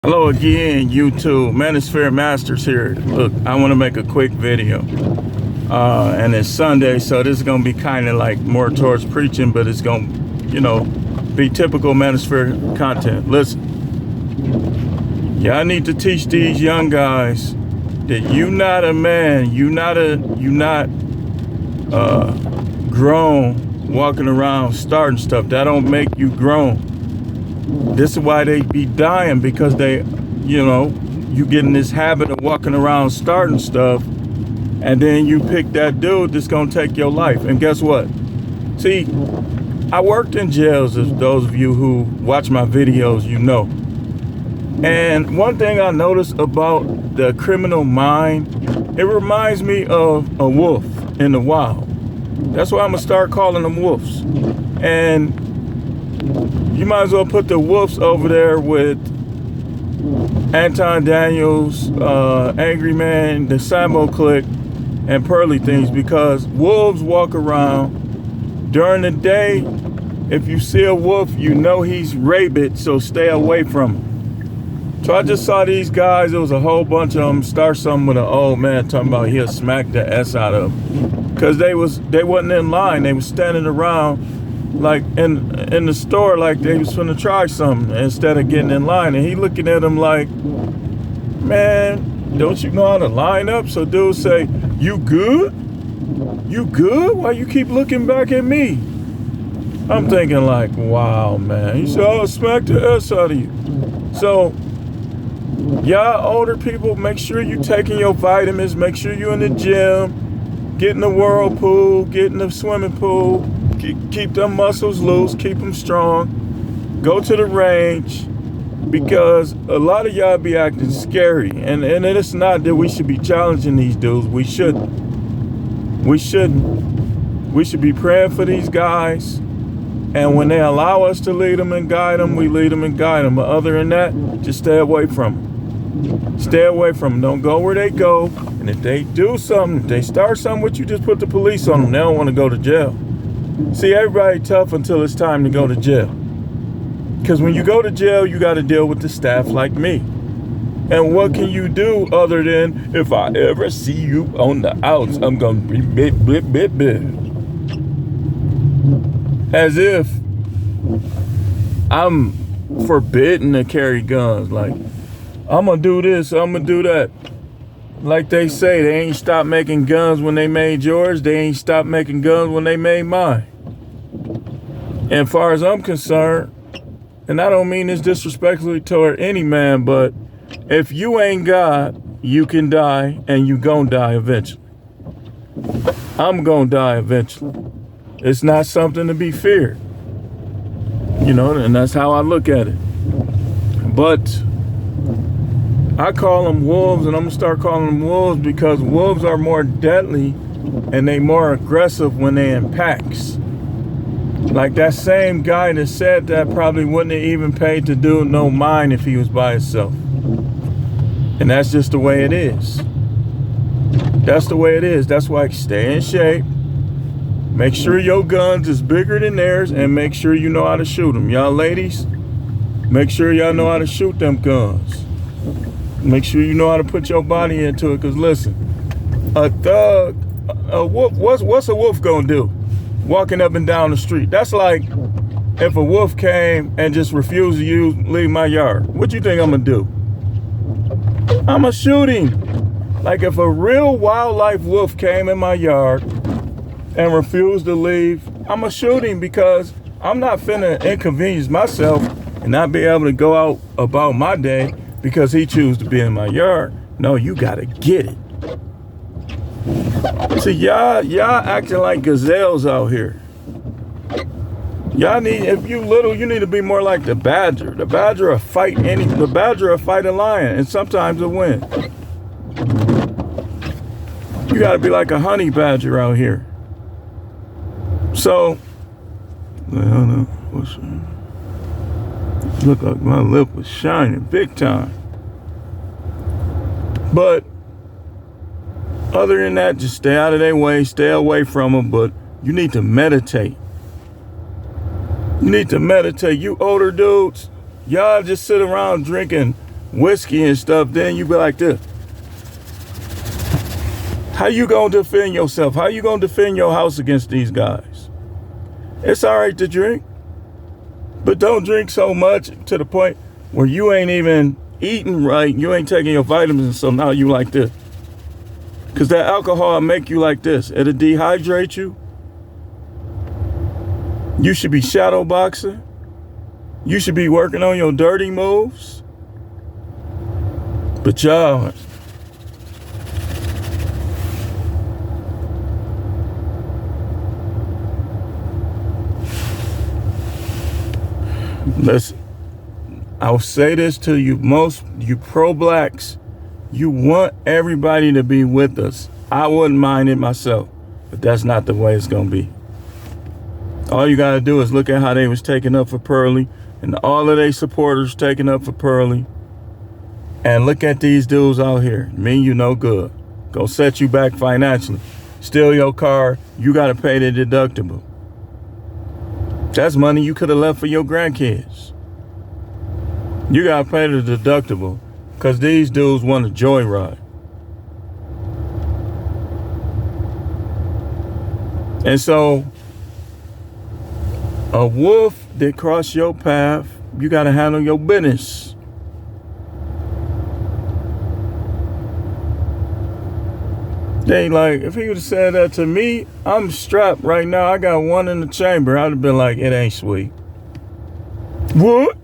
Hello again, YouTube. Manosphere Masters here. Look, I want to make a quick video. And it's Sunday, so this is going to be kind of like more towards preaching, but it's going to, be typical Manosphere content. Listen, y'all need to teach these young guys that you not a man, you not grown walking around starting stuff. That don't make you grown. This is why they be dying, because they, you get in this habit of walking around starting stuff, and then you pick that dude that's gonna take your life. And guess what? See, I worked in jails, as those of you who watch my videos, you know. And one thing I noticed about the criminal mind, it reminds me of a wolf in the wild. That's why I'm gonna start calling them wolves. And you might as well put the wolves over there with Anton Daniels, Angry Man, the Sambo Click, and Pearly Things, because wolves walk around during the day. If you see a wolf, you know he's rabid, so stay away from him. So I just saw these guys, there was a whole bunch of them, start something with an old man talking about he'll smack the S out of them. Because they wasn't in line, they was standing around like in the store, like they was finna try something instead of getting in line. And he looking at them like, man, don't you know how to line up? So dude say, you good? You good? Why you keep looking back at me? I'm thinking like, wow, man. He said, I'll smack the S out of you. So y'all older people, make sure you taking your vitamins, make sure you in the gym, get in the whirlpool, get in the swimming pool. Keep them muscles loose, keep them strong. Go to the range, because a lot of y'all be acting scary. And it's not that we should be challenging these dudes. We shouldn't. We should be praying for these guys. And when they allow us to lead them and guide them, we lead them and guide them. But other than that, just stay away from them. Stay away from them. Don't go where they go. And if they do something, if they start something with you, just put the police on them. They don't want to go to jail. See, everybody tough until it's time to go to jail. Because when you go to jail, you got to deal with the staff like me. And what can you do other than, if I ever see you on the outs, I'm going to be bit. As if I'm forbidden to carry guns. Like, I'm going to do this, I'm going to do that. Like they say, they ain't stopped making guns when they made yours. They ain't stopped making guns when they made mine. And as far as I'm concerned, and I don't mean this disrespectfully toward any man, but if you ain't God, you can die, and you gon' die eventually. I'm gonna die eventually. It's not something to be feared. And that's how I look at it. But I call them wolves, and I'm gonna start calling them wolves because wolves are more deadly and they more aggressive when they in packs. Like that same guy that said that probably wouldn't have even paid to do no mine if he was by himself. And that's just the way it is. That's the way it is. That's why stay in shape. Make sure your guns is bigger than theirs, and make sure you know how to shoot them. Y'all ladies, make sure y'all know how to shoot them guns. Make sure you know how to put your body into it, because listen, a thug, a wolf, what's a wolf gonna do? Walking up and down the street. That's like if a wolf came and just refused to leave my yard. What you think I'm gonna do? I'm gonna shoot him. Like if a real wildlife wolf came in my yard and refused to leave, I'm gonna shoot him, because I'm not finna inconvenience myself and not be able to go out about my day because he chooses to be in my yard. No, you gotta get it. See, y'all acting like gazelles out here. Y'all need, if you little, you need to be more like the badger. The badger will fight a lion, and sometimes it'll win. You gotta be like a honey badger out here. So, look like my lip was shining big time. But other than that, just stay out of their way, stay away from them. But you need to meditate. You need to meditate. You older dudes, y'all just sit around drinking whiskey and stuff, then you be like this. How you gonna defend yourself? How you gonna defend your house against these guys? It's all right to drink, but don't drink so much to the point where you ain't even eating right. You ain't taking your vitamins, so now you like this. Because that alcohol will make you like this. It'll dehydrate you. You should be shadow boxing. You should be working on your dirty moves. But y'all, listen, I'll say this to you, most you pro-blacks, you want everybody to be with us. I wouldn't mind it myself, but that's not the way it's gonna be. All you gotta do is look at how they was taking up for Pearly and all of their supporters taking up for Pearly. And look at these dudes out here, mean you no good. Go set you back financially. Steal your car, you gotta pay the deductible. That's money you could have left for your grandkids. You gotta pay the deductible because these dudes want a joyride. And so, a wolf that cross your path, you gotta handle your business. They like, if he would have said that to me, I'm strapped right now. I got one in the chamber. I'd have been like, it ain't sweet. What?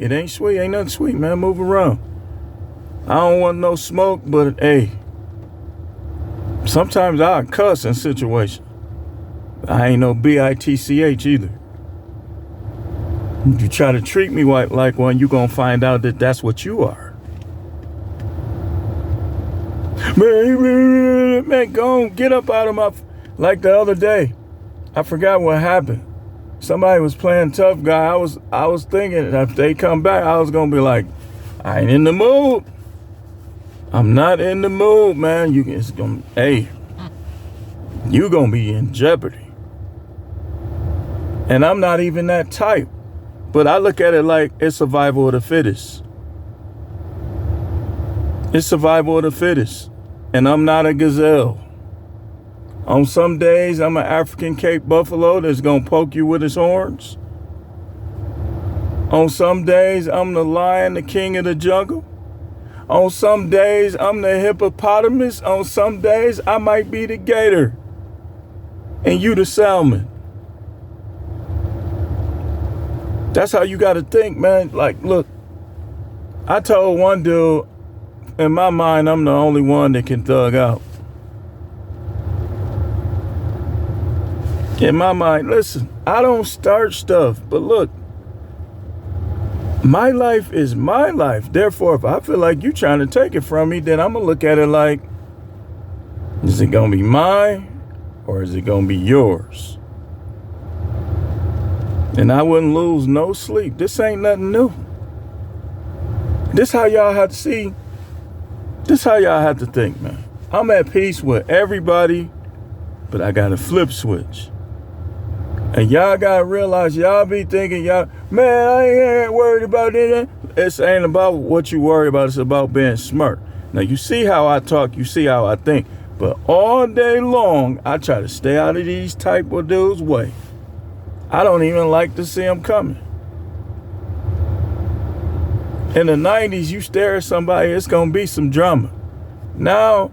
It ain't sweet. Ain't nothing sweet, man. Move around. I don't want no smoke, but hey, sometimes I cuss in situations. I ain't no bitch either. You try to treat me like one, you gonna find out that that's what you are. Man, go on, get up out of my... Like the other day, I forgot what happened. Somebody was playing tough guy. I was thinking if they come back, I was gonna be like, I ain't in the mood. I'm not in the mood, man. You gonna be in jeopardy. And I'm not even that type. But I look at it like it's survival of the fittest. It's survival of the fittest. And I'm not a gazelle. On some days, I'm an African Cape buffalo that's gonna poke you with his horns. On some days, I'm the lion, the king of the jungle. On some days, I'm the hippopotamus. On some days, I might be the gator. And you the salmon. That's how you gotta think, man. Like, look, I told one dude, in my mind, I'm the only one that can thug out. In my mind, listen, I don't start stuff, but look, my life is my life. Therefore, if I feel like you're trying to take it from me, then I'm gonna look at it like, is it gonna be mine or is it gonna be yours? And I wouldn't lose no sleep. This ain't nothing new. This how y'all have to see. This how y'all have to think, man. I'm at peace with everybody, but I got a flip switch. And y'all gotta realize, y'all be thinking, man, I ain't worried about it. It ain't about what you worry about. It's about being smart. Now, you see how I talk. You see how I think. But all day long, I try to stay out of these type of dudes' way. I don't even like to see them coming. In the 90s, you stare at somebody, it's going to be some drama. Now,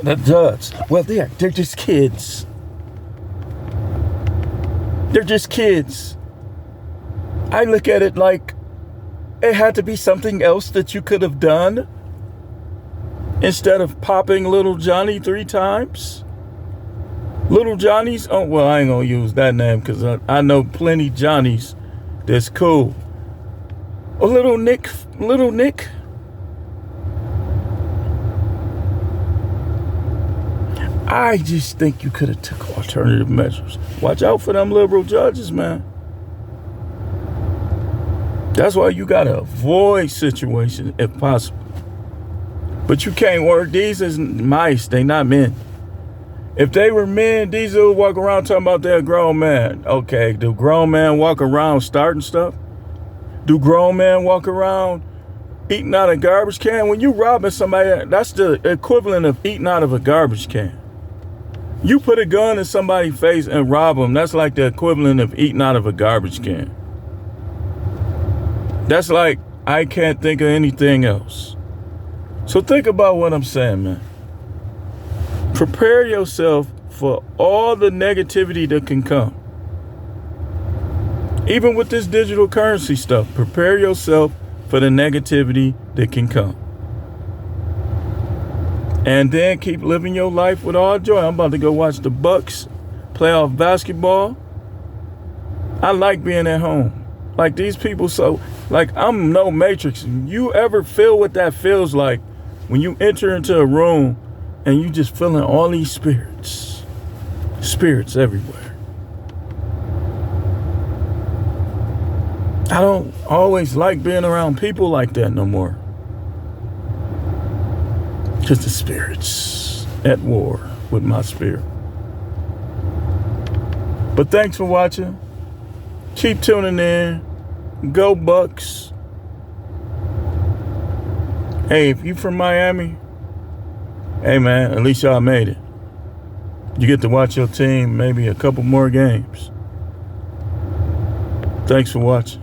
the judge, well, they're just kids. They're just kids. I look at it like it had to be something else that you could have done instead of popping little Johnny 3 times. Little Johnnies, oh, well, I ain't going to use that name because I know plenty Johnnies that's cool. Oh, little Nick. I just think you could have took alternative measures. Watch out for them liberal judges, man. That's why you gotta avoid situations if possible. But you can't work these as mice. They not men. If they were men, these would walk around talking about they're a grown man. Okay, do grown men walk around starting stuff? Do grown men walk around Eating out of a garbage can. When you robbing somebody, that's the equivalent of eating out of a garbage can. You put a gun in somebody's face and rob them, that's like the equivalent of eating out of a garbage can. That's like, I can't think of anything else. So think about what I'm saying, man. Prepare yourself for all the negativity that can come. Even with this digital currency stuff, prepare yourself for the negativity that can come. And then keep living your life with all joy. I'm about to go watch the Bucks playoff basketball. I like being at home. Like these people, so like I'm no Matrix. You ever feel what that feels like when you enter into a room and you just feeling all these spirits everywhere? I don't always like being around people like that no more. Because the spirit's at war with my spirit. But thanks for watching. Keep tuning in. Go Bucks. Hey, if you from Miami, hey man, at least y'all made it. You get to watch your team maybe a couple more games. Thanks for watching.